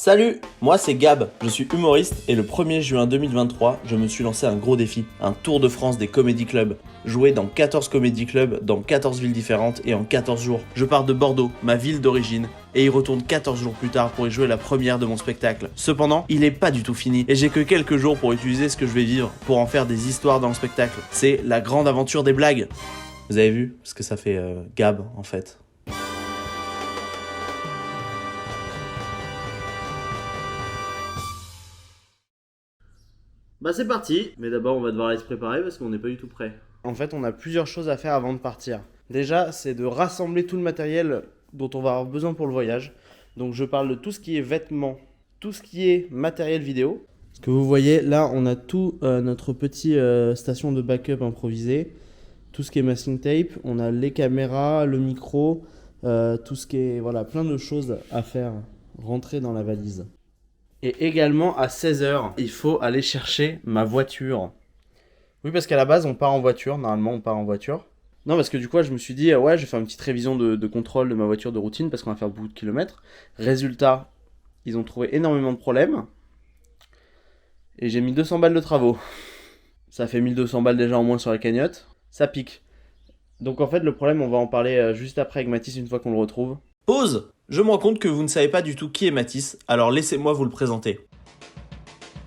Salut, moi c'est Gab, je suis humoriste et le 1er juin 2023, je me suis lancé un gros défi, un tour de France des comédie clubs. Jouer dans 14 comédie clubs, dans 14 villes différentes et en 14 jours. Je pars de Bordeaux, ma ville d'origine, et y retourne 14 jours plus tard pour y jouer la première de mon spectacle. Cependant, il est pas du tout fini et j'ai que quelques jours pour utiliser ce que je vais vivre, pour en faire des histoires dans le spectacle. C'est la grande aventure des blagues. Vous avez vu ce que ça fait Gab en fait. Bah c'est parti, mais d'abord on va devoir aller se préparer parce qu'on n'est pas du tout prêt. En fait on a plusieurs choses à faire avant de partir. Déjà c'est de rassembler tout le matériel dont on va avoir besoin pour le voyage. Donc je parle de tout ce qui est vêtements, tout ce qui est matériel vidéo. Ce que vous voyez là on a tout notre petit station de backup improvisée. Tout ce qui est masking tape, on a les caméras, le micro, tout ce qui est voilà plein de choses à faire rentrer dans la valise. Et également à 16h, il faut aller chercher ma voiture. Oui, parce qu'à la base, on part en voiture. Normalement, on part en voiture. Non, parce que du coup, je me suis dit, ouais, je vais faire une petite révision de contrôle de ma voiture de routine parce qu'on va faire beaucoup de kilomètres. Résultat, ils ont trouvé énormément de problèmes. Et j'ai mis 200 balles de travaux. Ça fait 1200 balles déjà en moins sur la cagnotte. Ça pique. Donc en fait, le problème, on va en parler juste après avec Mathis une fois qu'on le retrouve. Pause! Je me rends compte que vous ne savez pas du tout qui est Mathis, alors laissez-moi vous le présenter.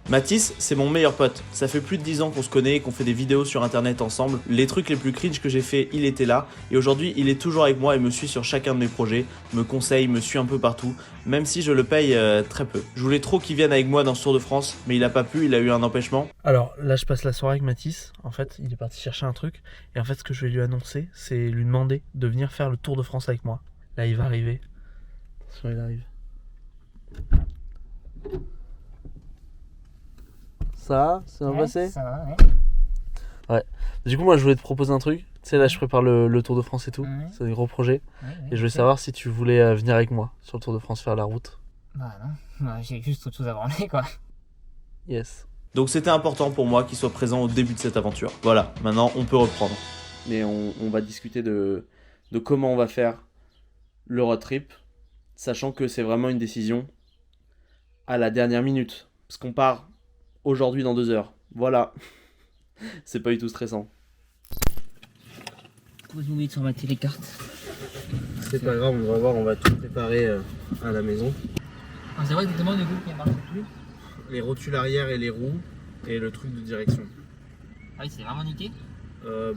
Mathis, c'est mon meilleur pote. Ça fait plus de 10 ans qu'on se connaît et qu'on fait des vidéos sur internet ensemble. Les trucs les plus cringe que j'ai fait, il était là. Et aujourd'hui, il est toujours avec moi et me suit sur chacun de mes projets, me conseille, me suit un peu partout, même si je le paye très peu. Je voulais trop qu'il vienne avec moi dans ce Tour de France, mais il a pas pu, il a eu un empêchement. Alors là, je passe la soirée avec Mathis. En fait, il est parti chercher un truc. Et en fait, ce que je vais lui annoncer, c'est lui demander de venir faire le Tour de France avec moi. Là, il va arriver. Attention, il arrive. Ça, c'est bien passé ? Ça va, ouais. Ouais. Du coup, moi, je voulais te proposer un truc. Tu sais, là, je prépare le Tour de France et tout. Ouais. C'est un gros projet. Ouais, Et je voulais savoir si tu voulais venir avec moi sur le Tour de France faire la route. Bah non, bah, j'ai juste autre chose à branler quoi. Yes. Donc, c'était important pour moi qu'il soit présent au début de cette aventure. Voilà, maintenant, on peut reprendre. Mais on va discuter de comment on va faire le road trip, sachant que c'est vraiment une décision à la dernière minute. Parce qu'on part aujourd'hui dans 2 heures. Voilà. C'est pas du tout stressant. J'ai oublié de formater les cartes. C'est pas grave, on va voir, on va tout préparer à la maison. Ah, c'est vrai exactement du coup qui ne marche plus. Les rotules arrière et les roues et le truc de direction. Ah oui, c'est vraiment niqué.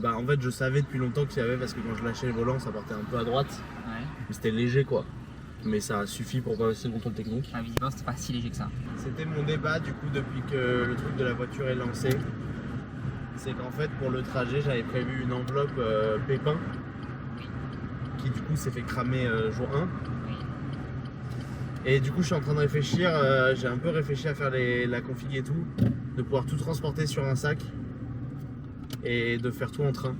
Bah en fait je savais depuis longtemps qu'il y avait parce que quand je lâchais le volant ça partait un peu à droite. Ouais. Mais c'était léger quoi. Mais ça a suffi pour passer le contrôle technique. Ah, visiblement c'était pas si léger que ça. C'était mon débat du coup depuis que le truc de la voiture est lancé. C'est qu'en fait pour le trajet j'avais prévu une enveloppe pépin Oui. qui du coup s'est fait cramer jour 1. Oui. Et du coup je suis en train de réfléchir, j'ai un peu réfléchi à faire la config et tout, de pouvoir tout transporter sur un sac et de faire tout en train.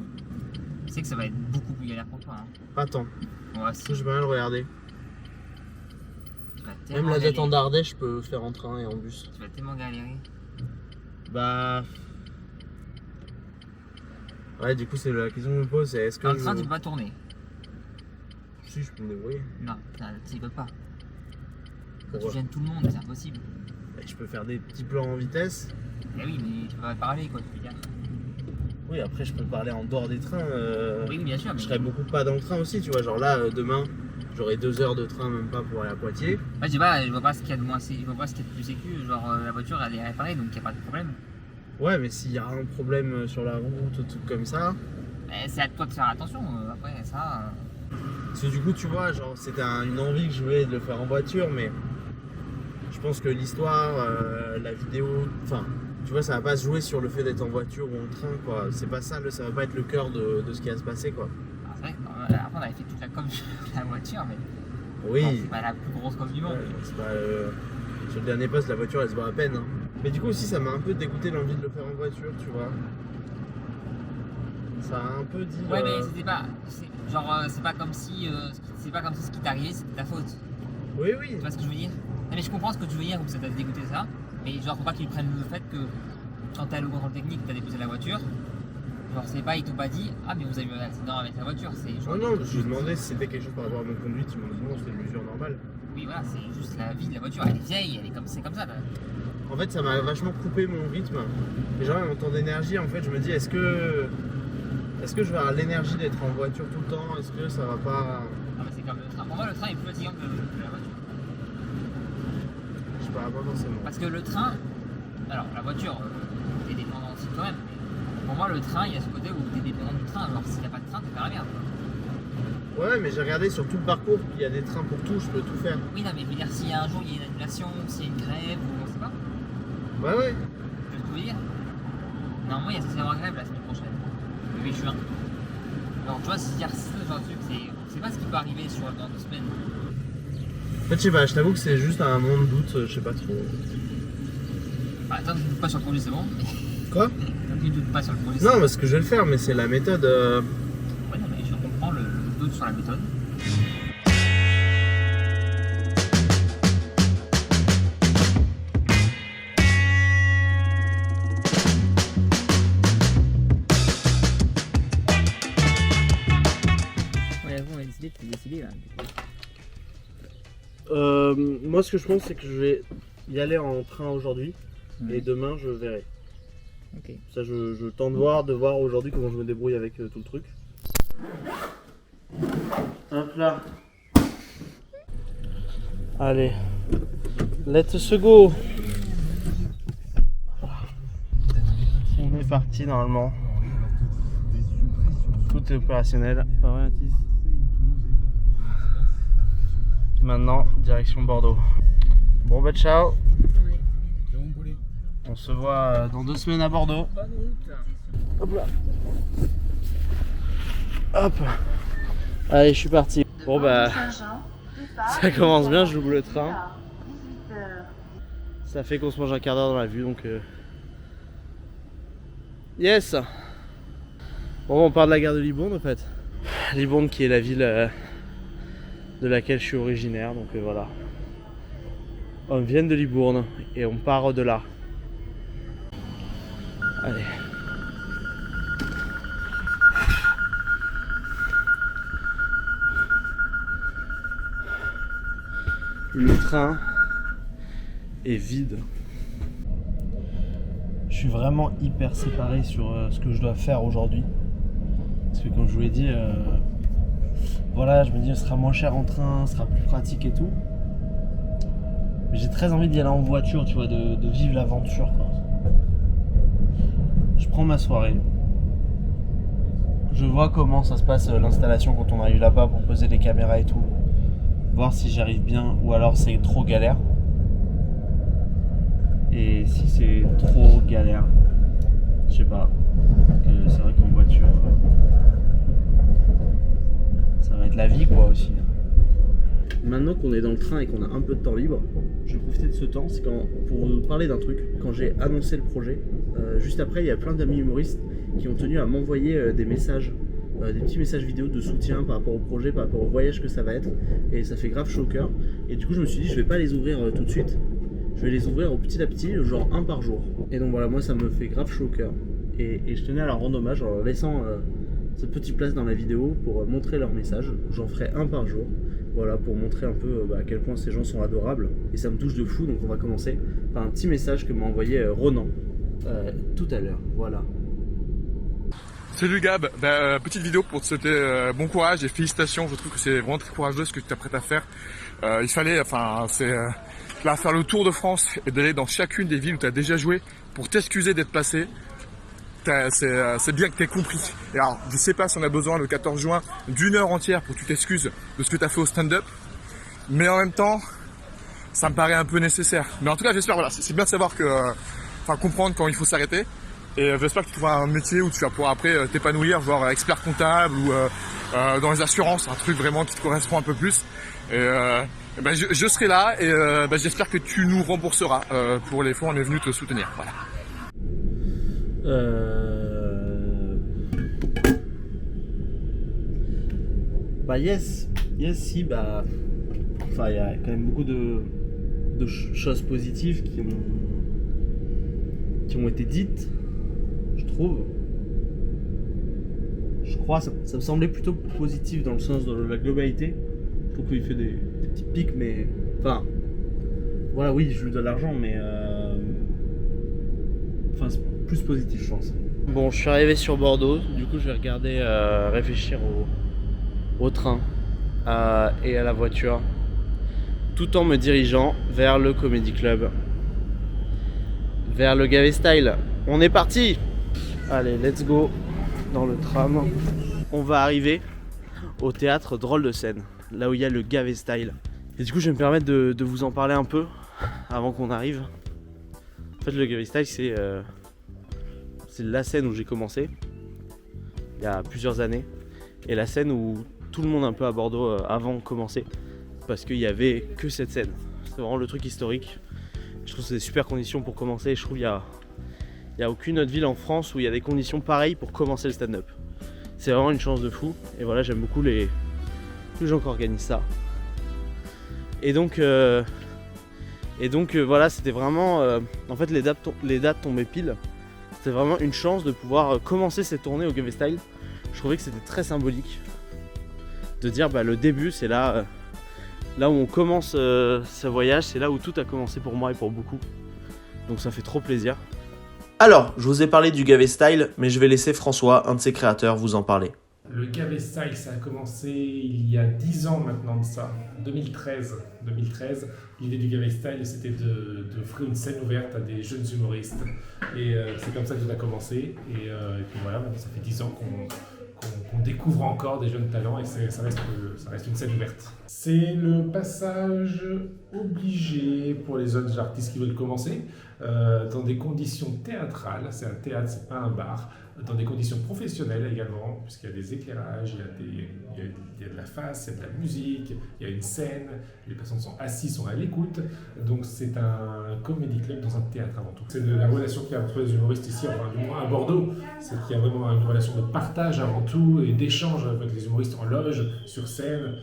Tu sais que ça va être beaucoup plus galère pour toi. Hein. Pas tant, Ouais, si. je vais mal regarder. Tu vas Même tellement la dette galérer. en Dardèche je peux faire en train et en bus. Tu vas tellement galérer. Bah... Ouais du coup c'est la question que je me pose, c'est est-ce que... En train, tu peux pas tourner. Si je peux me débrouiller. Non, tu peux pas. Quand tu Pourquoi gênes tout le monde, c'est impossible. Bah, je peux faire des petits plans en vitesse. Eh oui, mais tu peux pas parler quoi, tu veux dire. Oui après je peux parler en dehors des trains. Oui, bien sûr. Je Mais... serais beaucoup pas dans le train aussi, tu vois, genre là demain j'aurai 2 heures de train même pas pour aller à Poitiers. Ouais, je sais pas, je vois pas ce qu'il y a de moins, je vois pas ce qu'il y a de plus sécu. Genre la voiture elle est réparée donc y a pas de problème. Ouais mais s'il y a un problème sur la route ou tout comme ça. Mais c'est à toi de faire attention. Après ça. Parce que du coup tu vois, genre c'était une envie que je voulais de le faire en voiture mais je pense que l'histoire, la vidéo, enfin tu vois ça va pas se jouer sur le fait d'être en voiture ou en train quoi. C'est pas ça, ça va pas être le cœur de ce qui va se passer quoi. Alors, c'est vrai que après on avait fait toute la com sur la voiture, mais Oui. bon, c'est pas la plus grosse com du monde. Ouais, c'est pas, sur le dernier poste la voiture elle se bat à peine. Hein. Mais du coup aussi ça m'a un peu dégoûté l'envie de le faire en voiture tu vois. Ça a un peu dit. Ouais, mais c'était pas. Genre, c'est pas comme si. C'est pas comme si ce qui t'est arrivé c'était ta faute. Oui oui. Tu vois ce que je veux dire? Non, mais je comprends ce que tu veux dire, où ça t'a dégoûté ça. Mais genre, faut pas qu'ils prennent le fait que quand t'es allé au contrôle technique, t'as déposé la voiture. Genre, c'est pas, ils t'ont pas dit, ah, mais vous avez eu un accident avec la voiture. C'est genre. Non, non, je lui ai demandé si c'était quelque chose par rapport à mon conduite. Ils m'ont dit non, c'était une mesure normale. Oui, voilà, c'est juste la vie de la voiture. Elle est vieille, c'est comme ça. En fait, ça m'a vachement coupé mon rythme. Et genre, mon temps d'énergie, en fait, je me dis, est-ce que je vais avoir l'énergie d'être en voiture tout le temps? Est-ce que ça va pas... Ah, mais c'est comme le train. Pour moi, le train est plus fatigant que la voiture. Je sais pas forcément. Parce que le train, alors la voiture, t'es dépendant aussi quand même. Mais pour moi, le train, il y a ce côté où t'es dépendant du train. Alors, s'il n'y a pas de train, t'es pas la merde. Ouais, mais j'ai regardé sur tout le parcours, il y a des trains pour tout, je peux tout faire. Oui, non, mais je veux dire, s'il y a un jour, il y a une annulation, s'il y a une grève, ou on sait pas. Ouais, ouais. Tu vois ce que je veux dire? Normalement, il y a censé y avoir grève la semaine prochaine, le 8 juin. Alors, tu vois, s'il y a ce genre de truc, c'est pas ce qui peut arriver dans 2 semaines. En fait, je sais pas, je t'avoue que c'est juste un moment de doute, je sais pas trop. Bah, tant que tu ne doutes pas sur le projet, c'est bon. Quoi? Tant que tu ne doutes pas sur le projet, c'est Non, bon. parce que je vais le faire, mais c'est la méthode. Ouais, non, mais je comprends le doute sur la méthode. Ouais, bon, on a décidé là. Moi, ce que je pense, c'est que je vais y aller en train aujourd'hui. Ouais. Et demain, je verrai. Ok. Ça, je tente de voir aujourd'hui comment je me débrouille avec tout le truc. Hop là. Allez. Let's go. On est parti normalement. Tout est opérationnel. Pas vrai, Mathis? Maintenant, direction Bordeaux. Bon bah ciao. On se voit dans 2 semaines à Bordeaux. Bonne route. Hop là. Hop. Allez, je suis parti. Bon bah, ça commence bien, je loupe le train. Ça fait qu'on se mange un quart d'heure dans la vue, donc yes. Bon, on part de la gare de Libourne en fait. Libourne qui est la ville de laquelle je suis originaire, donc voilà. On vient de Libourne et on part de là. Allez. Le train est vide. Je suis vraiment hyper séparé sur ce que je dois faire aujourd'hui. Parce que comme je vous l'ai dit, voilà, je me dis ce sera moins cher en train, ce sera plus pratique et tout. Mais j'ai très envie d'y aller en voiture, tu vois, de vivre l'aventure, quoi. Je prends ma soirée. Je vois comment ça se passe l'installation quand on arrive là-bas pour poser les caméras et tout. Voir si j'y arrive bien ou alors c'est trop galère. Et si c'est trop galère, je sais pas. Parce que c'est vrai qu'en voiture, ça va être la vie quoi aussi. Maintenant qu'on est dans le train et qu'on a un peu de temps libre, je vais profiter de ce temps. C'est pour vous parler d'un truc. Quand j'ai annoncé le projet, juste après, il y a plein d'amis humoristes qui ont tenu à m'envoyer des messages. Des petits messages vidéo de soutien par rapport au projet, par rapport au voyage que ça va être, et ça fait grave chaud au cœur. Et du coup je me suis dit je vais pas les ouvrir tout de suite, je vais les ouvrir au petit à petit, genre un par jour. Et donc voilà, moi ça me fait grave chaud au cœur, et je tenais à leur rendre hommage en leur laissant cette petite place dans la vidéo pour montrer leur message. J'en ferai un par jour, voilà, pour montrer un peu à quel point ces gens sont adorables, et ça me touche de fou. Donc on va commencer par un petit message que m'a envoyé Ronan tout à l'heure, voilà. Salut Gab, petite vidéo pour te souhaiter bon courage et félicitations. Je trouve que c'est vraiment très courageux ce que tu t'apprêtes à faire. Il fallait, là, faire le tour de France et d'aller dans chacune des villes où tu as déjà joué pour t'excuser d'être passé. C'est bien que tu aies compris. Et alors, je sais pas si on a besoin le 14 juin d'1 heure entière pour que tu t'excuses de ce que tu as fait au stand-up, mais en même temps, ça me paraît un peu nécessaire. Mais en tout cas, j'espère, voilà, c'est bien de savoir comprendre quand il faut s'arrêter. Et j'espère que tu trouveras un métier où tu vas pouvoir après t'épanouir, genre expert comptable ou dans les assurances, un truc vraiment qui te correspond un peu plus. Et je serai là et j'espère que tu nous rembourseras pour les fonds, on est venu te soutenir. Voilà. Bah yes, si, bah... Enfin, il y a quand même beaucoup de choses positives qui ont été dites. Je trouve, je crois, ça me semblait plutôt positif dans le sens de la globalité. Je trouve qu'il fait des petits pics, mais Enfin, voilà, oui, je lui donne l'argent, mais enfin, c'est plus positif, je pense. Bon, je suis arrivé sur Bordeaux, du coup, je vais regarder, réfléchir au train et à la voiture, tout en me dirigeant vers le Comedy Club, vers le Gavé Style. On est parti! Allez, let's go dans le tram. On va arriver au théâtre Drôle de Scène, là où il y a le Gavé Style. Et du coup, je vais me permettre de vous en parler un peu avant qu'on arrive. En fait, le Gavé Style, c'est la scène où j'ai commencé, il y a plusieurs années, et la scène où tout le monde un peu à Bordeaux avant commençait, parce qu'il n'y avait que cette scène. C'est vraiment le truc historique. Je trouve que c'est des super conditions pour commencer. Je trouve qu'il n'y a aucune autre ville en France où il y a des conditions pareilles pour commencer le stand-up. C'est vraiment une chance de fou. Et voilà, j'aime beaucoup les gens qui organisent ça. Et donc voilà, c'était vraiment... en fait, les dates tombaient pile. C'était vraiment une chance de pouvoir commencer cette tournée au Gavé Style. Je trouvais que c'était très symbolique de dire le début, c'est là où on commence ce voyage, c'est là où tout a commencé pour moi et pour beaucoup. Donc ça fait trop plaisir. Alors, je vous ai parlé du Gavé Style, mais je vais laisser François, un de ses créateurs, vous en parler. Le Gavé Style, ça a commencé il y a 10 ans maintenant de ça, 2013. L'idée du Gavé Style, c'était d'offrir une scène ouverte à des jeunes humoristes. Et c'est comme ça que tout a commencé. Et puis voilà, ça fait 10 ans qu'on découvre encore des jeunes talents et ça reste une scène ouverte. C'est le passage obligé pour les autres artistes qui veulent commencer dans des conditions théâtrales. C'est un théâtre, c'est pas un bar. Dans des conditions professionnelles également, puisqu'il y a des éclairages, il y a de la face, il y a de la musique, il y a une scène, les personnes sont assises, sont à l'écoute. Donc c'est un comédie club dans un théâtre avant tout. C'est la relation qu'il y a entre les humoristes ici, enfin du moins à Bordeaux, c'est qu'il y a vraiment une relation de partage avant tout et d'échange avec les humoristes en loge, sur scène.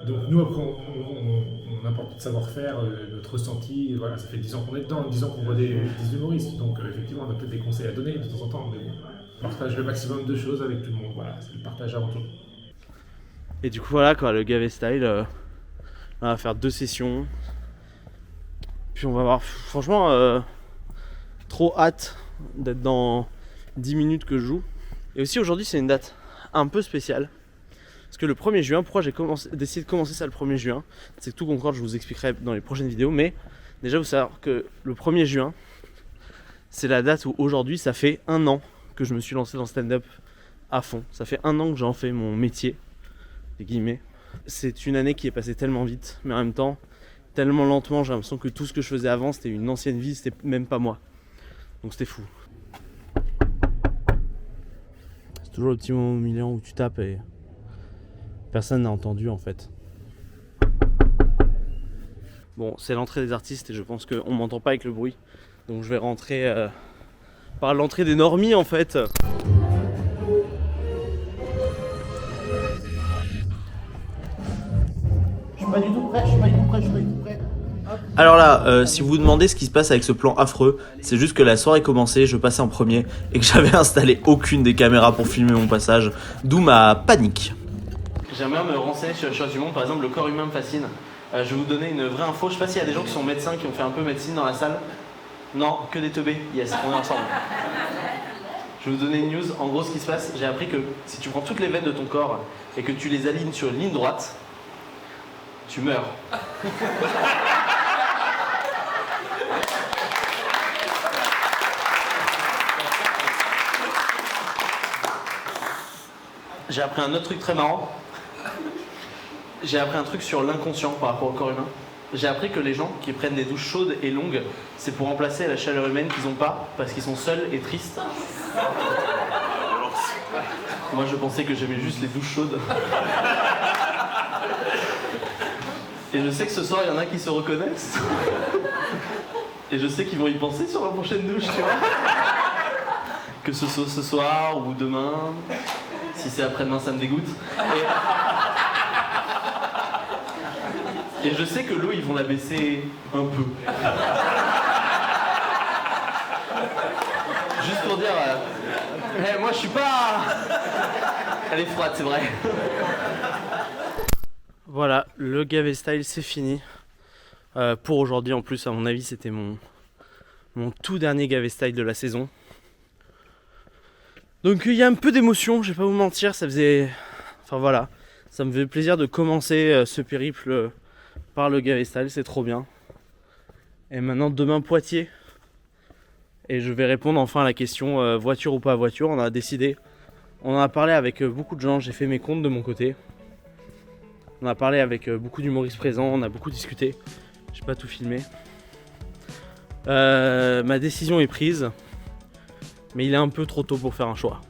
Donc nous après on apporte notre savoir-faire, notre ressenti, voilà, ça fait 10 ans qu'on est dedans, 10 ans qu'on voit des humoristes, donc effectivement on a peut-être des conseils à donner de temps en temps, mais bon, on partage le maximum de choses avec tout le monde, voilà, c'est le partage avant tout. Et du coup voilà quoi, le Gavé Style, on va faire 2 sessions, puis on va voir, franchement trop hâte d'être dans 10 minutes que je joue. Et aussi aujourd'hui c'est une date un peu spéciale. Parce que le 1er juin, pourquoi j'ai décidé de commencer ça le 1er juin, c'est que tout concorde, je vous expliquerai dans les prochaines vidéos, mais déjà vous savez que le 1er juin, c'est la date où aujourd'hui ça fait 1 an que je me suis lancé dans le stand-up à fond. Ça fait 1 an que j'en fais mon métier, des guillemets. C'est une année qui est passée tellement vite, mais en même temps, tellement lentement, j'ai l'impression que tout ce que je faisais avant, c'était une ancienne vie, c'était même pas moi. Donc c'était fou. C'est toujours le petit moment au milieu où tu tapes et... personne n'a entendu en fait. Bon, c'est l'entrée des artistes et je pense qu'on m'entend pas avec le bruit. Donc je vais rentrer par l'entrée des normies en fait. Je suis pas du tout prêt, Alors là, si vous vous demandez ce qui se passe avec ce plan affreux, c'est juste que la soirée commençait, je passais en premier et que j'avais installé aucune des caméras pour filmer mon passage, d'où ma panique. J'aimerais me renseigner sur les choses du monde, par exemple le corps humain me fascine. Je vais vous donner une vraie info, je sais pas s'il y a des gens qui sont médecins, qui ont fait un peu médecine dans la salle. Non, que des teubés, yes, on est ensemble. Je vais vous donner une news, en gros ce qui se passe, j'ai appris que si tu prends toutes les veines de ton corps et que tu les alignes sur une ligne droite, tu meurs. J'ai appris un autre truc très marrant. J'ai appris un truc sur l'inconscient par rapport au corps humain. J'ai appris que les gens qui prennent des douches chaudes et longues, c'est pour remplacer la chaleur humaine qu'ils n'ont pas, parce qu'ils sont seuls et tristes. Moi je pensais que j'aimais juste les douches chaudes. Et je sais que ce soir il y en a qui se reconnaissent. Et je sais qu'ils vont y penser sur la prochaine douche, tu vois. Que ce soit ce soir ou demain. Si c'est après-demain, ça me dégoûte. Et je sais que l'eau, ils vont la baisser un peu. Juste pour dire... moi, je suis pas... Elle est froide, c'est vrai. Voilà, le Gavé Style, c'est fini. Pour aujourd'hui en plus, à mon avis, c'était mon tout dernier Gavé Style de la saison. Donc il y a un peu d'émotion, je vais pas vous mentir, ça faisait... Enfin voilà, ça me fait plaisir de commencer ce périple par le Gavé Style, c'est trop bien. Et maintenant demain Poitiers. Et je vais répondre enfin à la question voiture ou pas voiture, on a décidé. On en a parlé avec beaucoup de gens, j'ai fait mes comptes de mon côté. On a parlé avec beaucoup d'humoristes présents, on a beaucoup discuté. J'ai pas tout filmé. Ma décision est prise, mais il est un peu trop tôt pour faire un choix.